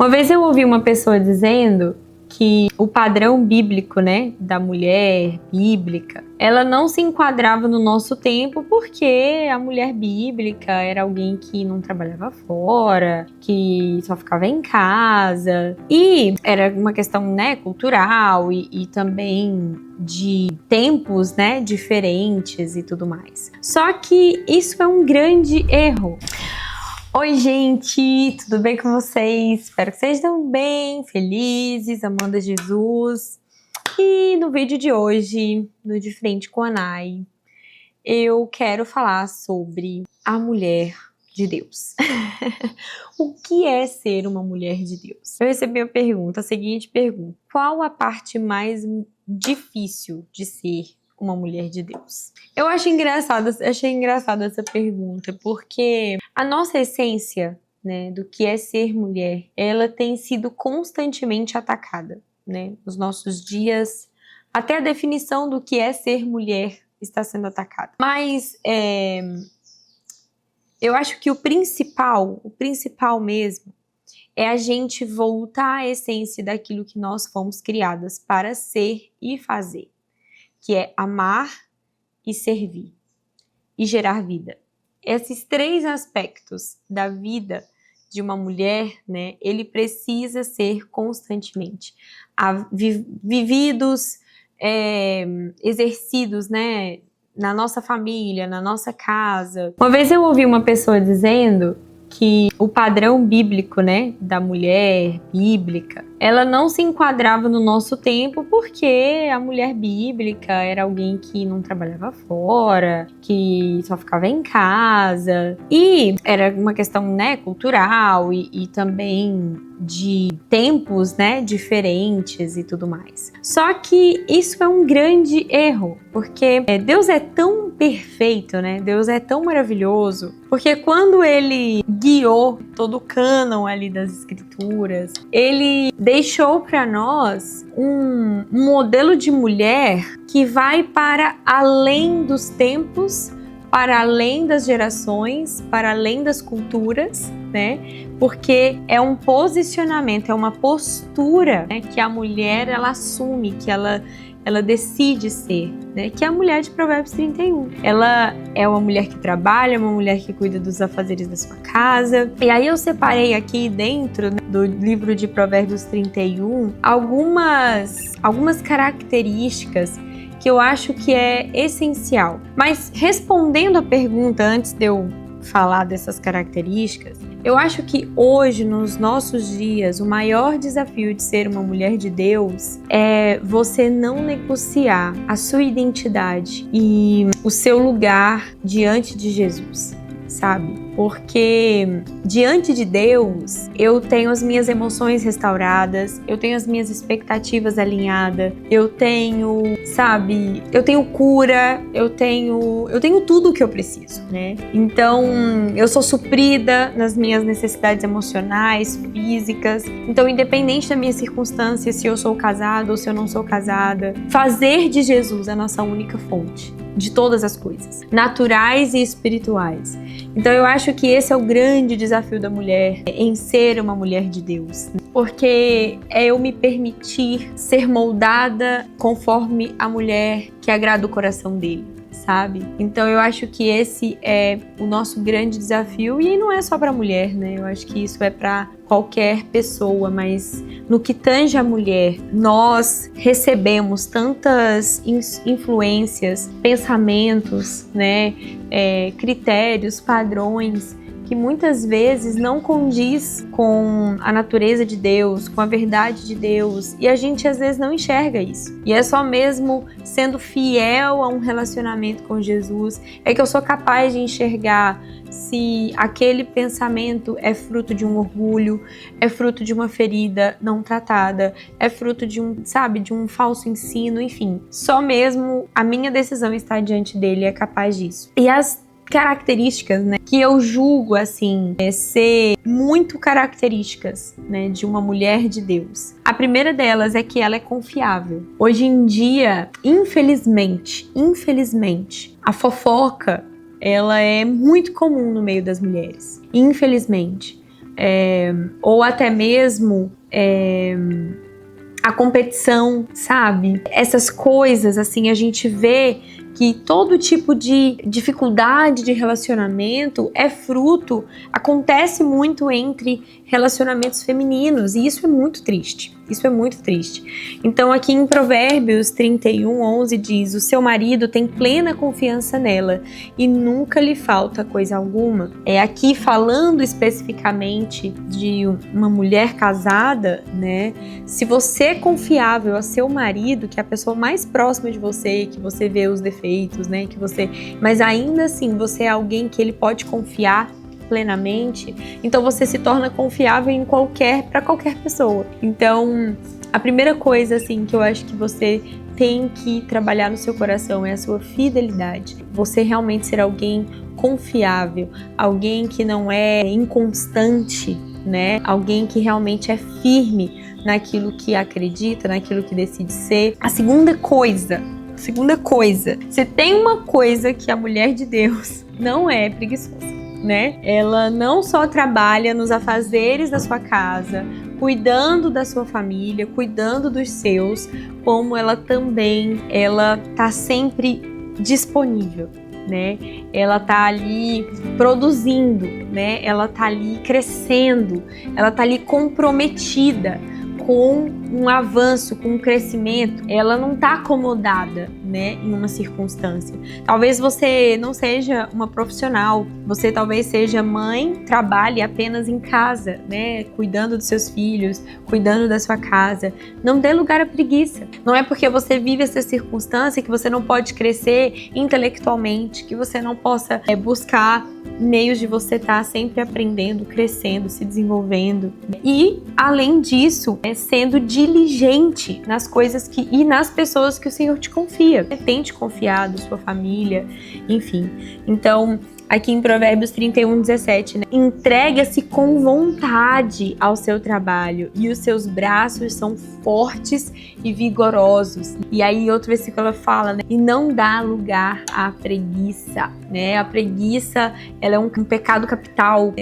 Uma vez eu ouvi uma pessoa dizendo que o padrão bíblico, né, da mulher bíblica, ela não se enquadrava no nosso tempo porque a mulher bíblica era alguém que não trabalhava fora, que só ficava em casa, e era uma questão, né, cultural e também de tempos, né, diferentes e tudo mais. Só que isso é um grande erro. Oi, gente, tudo bem com vocês? Espero que vocês estejam bem, felizes, amando a Jesus. E no vídeo de hoje, no De Frente com a Nai, eu quero falar sobre a mulher de Deus. O que é ser uma mulher de Deus? Eu recebi a seguinte pergunta: qual a parte mais difícil de ser uma mulher de Deus? Eu achei engraçada essa pergunta, porque a nossa essência, né, do que é ser mulher, ela tem sido constantemente atacada, né? Nos nossos dias, até a definição do que é ser mulher está sendo atacada. Mas eu acho que o principal mesmo, é a gente voltar à essência daquilo que nós fomos criadas para ser e fazer, que é amar e servir e gerar vida. Esses três aspectos da vida de uma mulher, né, ele precisa ser constantemente vividos, exercidos, né, na nossa família, na nossa casa. Uma vez eu ouvi uma pessoa dizendo que o padrão bíblico, né, da mulher bíblica, ela não se enquadrava no nosso tempo porque a mulher bíblica era alguém que não trabalhava fora, que só ficava em casa, e era uma questão, né, cultural e também de tempos, né, diferentes e tudo mais. Só que isso é um grande erro, porque Deus é tão perfeito, né? Deus é tão maravilhoso, porque quando ele guiou todo o cânon ali das escrituras, ele deixou para nós um modelo de mulher que vai para além dos tempos, para além das gerações, para além das culturas, né? Porque é um posicionamento, é uma postura, né, que a mulher ela assume, que ela decide ser, né? Que é a mulher de Provérbios 31. Ela é uma mulher que trabalha, uma mulher que cuida dos afazeres da sua casa. E aí eu separei aqui dentro, né, do livro de Provérbios 31 algumas características que eu acho que é essencial. Mas respondendo a pergunta antes de eu falar dessas características, eu acho que hoje, nos nossos dias, o maior desafio de ser uma mulher de Deus é você não negociar a sua identidade e o seu lugar diante de Jesus, sabe? Porque diante de Deus, eu tenho as minhas emoções restauradas, eu tenho as minhas expectativas alinhadas, eu tenho, sabe, eu tenho cura, eu tenho tudo o que eu preciso, né? Então, eu sou suprida nas minhas necessidades emocionais, físicas. Então, independente da minha circunstância, se eu sou casada ou se eu não sou casada, fazer de Jesus a nossa única fonte de todas as coisas, naturais e espirituais. Então eu acho que esse é o grande desafio da mulher, em ser uma mulher de Deus. Porque é eu me permitir ser moldada conforme a mulher que agrada o coração dele, sabe? Então eu acho que esse é o nosso grande desafio, e não é só para mulher, né? Eu acho que isso é para qualquer pessoa, mas no que tange a mulher, nós recebemos tantas influências, pensamentos, né? Critérios, padrões, que muitas vezes não condiz com a natureza de Deus, com a verdade de Deus, e a gente às vezes não enxerga isso. E é só mesmo sendo fiel a um relacionamento com Jesus é que eu sou capaz de enxergar se aquele pensamento é fruto de um orgulho, é fruto de uma ferida não tratada, é fruto de um falso ensino, enfim. Só mesmo a minha decisão estar diante dele é capaz disso. E as características, né, que eu julgo assim ser muito características, né, de uma mulher de Deus. A primeira delas é que ela é confiável. Hoje em dia, infelizmente, a fofoca ela é muito comum no meio das mulheres, infelizmente. ou até mesmo a competição, sabe? Essas coisas, assim, a gente vê que todo tipo de dificuldade de relacionamento acontece muito entre relacionamentos femininos, e isso é muito triste. Isso é muito triste. Então aqui em Provérbios 31:11 diz: o seu marido tem plena confiança nela e nunca lhe falta coisa alguma. Aqui falando especificamente de uma mulher casada, né? Se você é confiável a seu marido, que é a pessoa mais próxima de você, que você vê os defeitos, né? Mas ainda assim você é alguém que ele pode confiar plenamente, então você se torna confiável para qualquer pessoa. Então, a primeira coisa assim que eu acho que você tem que trabalhar no seu coração é a sua fidelidade. Você realmente ser alguém confiável, alguém que não é inconstante, né? Alguém que realmente é firme naquilo que acredita, naquilo que decide ser. A segunda coisa, se tem uma coisa que a mulher de Deus não é preguiçosa, né? Ela não só trabalha nos afazeres da sua casa, cuidando da sua família, cuidando dos seus, como ela tá sempre disponível, né? Ela tá ali produzindo, né? Ela tá ali crescendo, ela tá ali comprometida com um avanço, com um crescimento. Ela não está acomodada, né, em uma circunstância. Talvez você não seja uma profissional, você talvez seja mãe, trabalhe apenas em casa, né, cuidando dos seus filhos, cuidando da sua casa. Não dê lugar à preguiça. Não é porque você vive essa circunstância que você não pode crescer intelectualmente, que você não possa buscar meios de você estar sempre aprendendo, crescendo, se desenvolvendo. E, além disso, sendo diligente nas coisas e nas pessoas que o Senhor te confia. Tente confiar da sua família, enfim. Então, aqui em Provérbios 31:17, né? Entrega-se com vontade ao seu trabalho e os seus braços são fortes e vigorosos. E aí outro versículo fala, né? E não dá lugar à preguiça, né? A preguiça, ela é um pecado capital,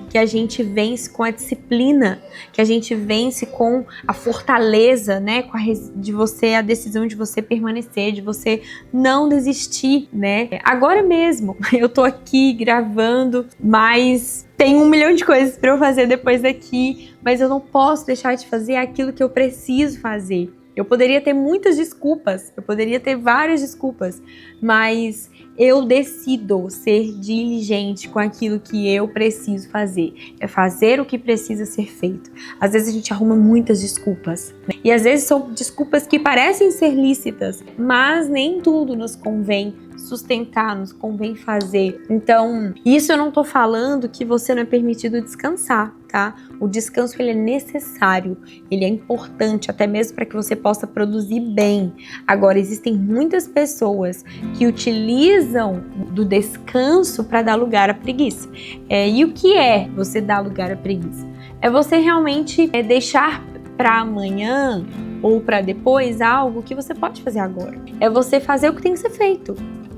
que a gente vence com a disciplina, que a gente vence com a fortaleza, né? A decisão de você permanecer, de você não desistir, né? Agora mesmo, eu tô aqui gravando, mas tem 1 milhão de coisas para eu fazer depois daqui, mas eu não posso deixar de fazer aquilo que eu preciso fazer. Eu poderia ter muitas desculpas, eu poderia ter várias desculpas, mas eu decido ser diligente com aquilo que eu preciso fazer. É fazer o que precisa ser feito. Às vezes a gente arruma muitas desculpas, né? E às vezes são desculpas que parecem ser lícitas, mas nem tudo nos convém sustentar, nos convém fazer. Então, isso eu não tô falando que você não é permitido descansar, tá? O descanso, ele é necessário, ele é importante, até mesmo para que você possa produzir bem. Agora, existem muitas pessoas que utilizam do descanso para dar lugar à preguiça. E o que é você dar lugar à preguiça? É você realmente deixar para amanhã ou para depois algo que você pode fazer agora. É você fazer o que tem que ser feito.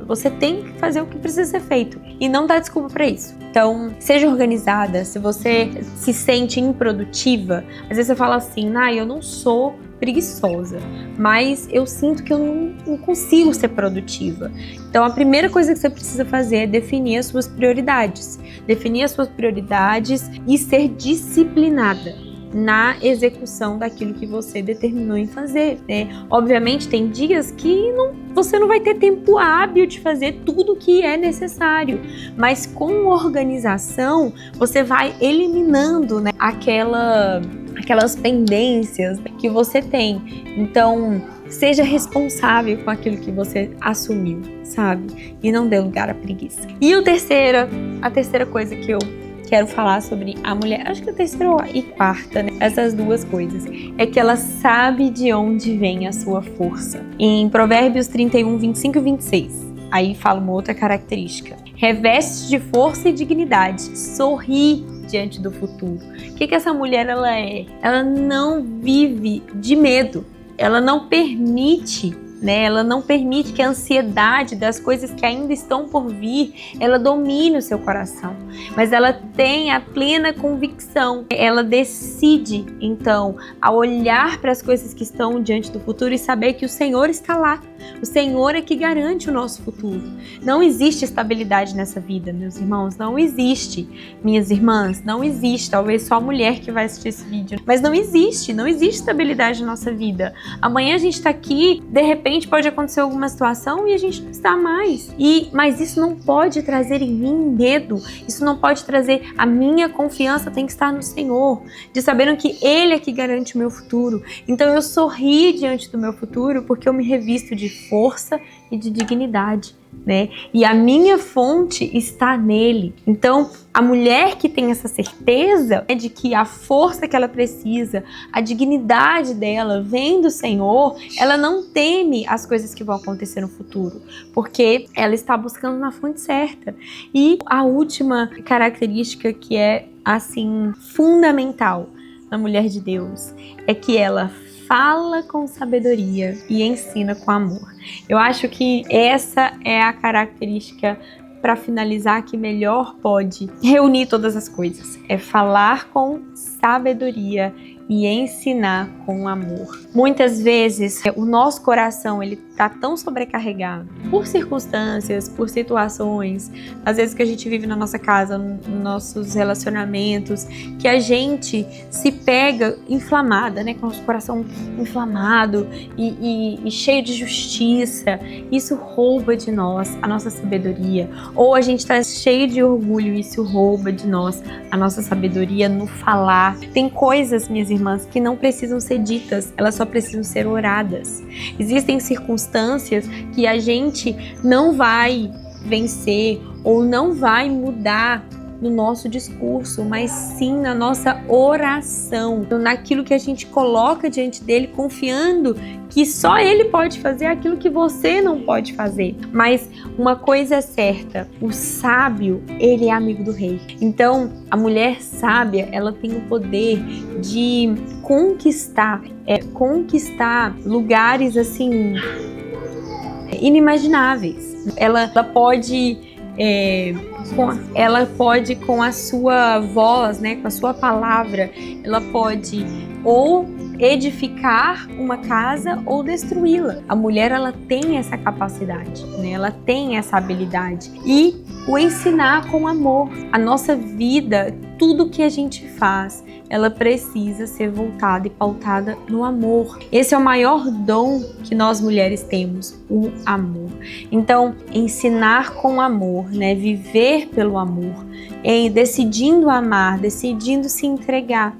Você tem que fazer o que precisa ser feito e não dá desculpa para isso. Então, seja organizada. Se você se sente improdutiva, às vezes você fala assim, eu não sou preguiçosa, mas eu sinto que eu não consigo ser produtiva. Então, a primeira coisa que você precisa fazer é definir as suas prioridades. Definir as suas prioridades e ser disciplinada na execução daquilo que você determinou em fazer, né? Obviamente tem dias que você não vai ter tempo hábil de fazer tudo o que é necessário, mas com organização você vai eliminando, né, aquelas pendências que você tem. Então, seja responsável com aquilo que você assumiu, sabe? E não dê lugar à preguiça. E a terceira coisa que eu quero falar sobre a mulher, acho que a terceira e quarta, né? Essas duas coisas, é que ela sabe de onde vem a sua força. Em Provérbios 31:25 e 26, aí fala uma outra característica. Reveste de força e dignidade, sorri diante do futuro. O que essa mulher ela é? Ela não vive de medo. Ela não permite né? Ela não permite que a ansiedade das coisas que ainda estão por vir, ela domine o seu coração. Mas ela tem a plena convicção. Ela decide, então, a olhar para as coisas que estão diante do futuro e saber que o Senhor está lá. O Senhor é que garante o nosso futuro. Não existe estabilidade nessa vida, meus irmãos. Não existe, minhas irmãs. Não existe. Talvez só a mulher que vai assistir esse vídeo. Mas não existe estabilidade na nossa vida. Amanhã a gente está aqui, de repente pode acontecer alguma situação e a gente não está mais. Mas isso não pode trazer em mim medo. Isso não pode trazer... A minha confiança tem que estar no Senhor. De sabendo que Ele é que garante o meu futuro. Então eu sorri diante do meu futuro porque eu me revisto de força e de dignidade, né? E a minha fonte está nele. Então, a mulher que tem essa certeza de que a força que ela precisa, a dignidade dela vem do Senhor, ela não teme as coisas que vão acontecer no futuro, porque ela está buscando na fonte certa. E a última característica que é, assim, fundamental na mulher de Deus é que ela fala com sabedoria e ensina com amor. Eu acho que essa é a característica, para finalizar, que melhor pode reunir todas as coisas. É falar com sabedoria e ensinar com amor. Muitas vezes o nosso coração ele tá tão sobrecarregado por circunstâncias, por situações, às vezes que a gente vive na nossa casa, nos nossos relacionamentos, que a gente se pega inflamada, né, com o nosso coração inflamado e cheio de justiça. Isso rouba de nós a nossa sabedoria. Ou a gente está cheio de orgulho e isso rouba de nós a nossa sabedoria no falar. Tem coisas, minhas irmãs, que não precisam ser ditas, elas só precisam ser oradas. Existem circunstâncias que a gente não vai vencer ou não vai mudar no nosso discurso, mas sim na nossa oração, naquilo que a gente coloca diante dele, confiando que só ele pode fazer aquilo que você não pode fazer. Mas uma coisa é certa, o sábio, ele é amigo do rei. Então, a mulher sábia, ela tem o poder de conquistar lugares assim inimagináveis. Ela pode com a sua voz, né, com a sua palavra, ela pode ou edificar uma casa ou destruí-la. A mulher, ela tem essa capacidade, né? Ela tem essa habilidade. E o ensinar com amor. A nossa vida, tudo que a gente faz, ela precisa ser voltada e pautada no amor. Esse é o maior dom que nós mulheres temos, o amor. Então, ensinar com amor, né? Viver pelo amor, decidindo amar, decidindo se entregar.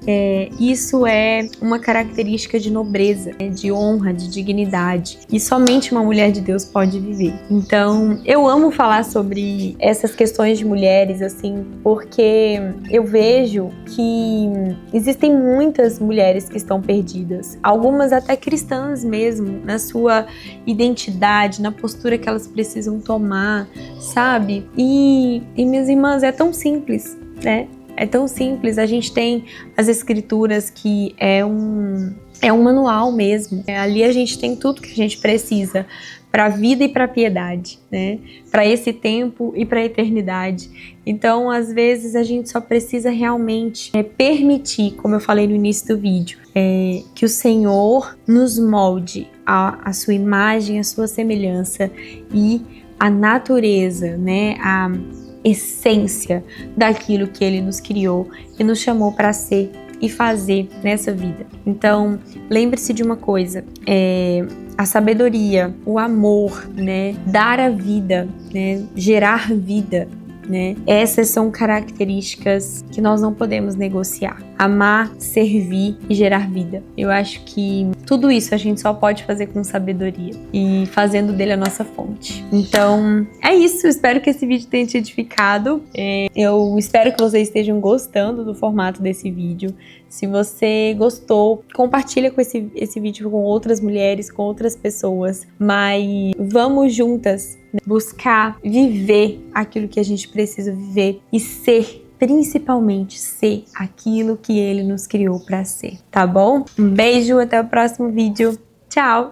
Isso é uma característica de nobreza, de honra, de dignidade. E somente uma mulher de Deus pode viver. Então, eu amo falar sobre essas questões de mulheres, assim, porque eu vejo que existem muitas mulheres que estão perdidas. Algumas até cristãs mesmo, na sua identidade, na postura que elas precisam tomar, sabe? E minhas irmãs, é tão simples, né? É tão simples. A gente tem as escrituras que é um manual mesmo. Ali a gente tem tudo que a gente precisa para a vida e para a piedade, né? Para esse tempo e para a eternidade. Então, às vezes, a gente só precisa realmente permitir, como eu falei no início do vídeo, que o Senhor nos molde a sua imagem, a sua semelhança e a natureza, né? A essência daquilo que Ele nos criou e nos chamou para ser e fazer nessa vida. Então, lembre-se de uma coisa, a sabedoria, o amor, né? Dar a vida, né? Gerar vida, né? Essas são características que nós não podemos negociar. Amar, servir e gerar vida. Eu acho que tudo isso a gente só pode fazer com sabedoria e fazendo dele a nossa fonte. Então, é isso. Espero que esse vídeo tenha te edificado. Eu espero que vocês estejam gostando do formato desse vídeo. Se você gostou, compartilha com esse vídeo com outras mulheres, com outras pessoas. Mas vamos juntas buscar viver aquilo que a gente precisa viver e ser, principalmente ser aquilo que Ele nos criou para ser, tá bom? Um beijo, até o próximo vídeo. Tchau!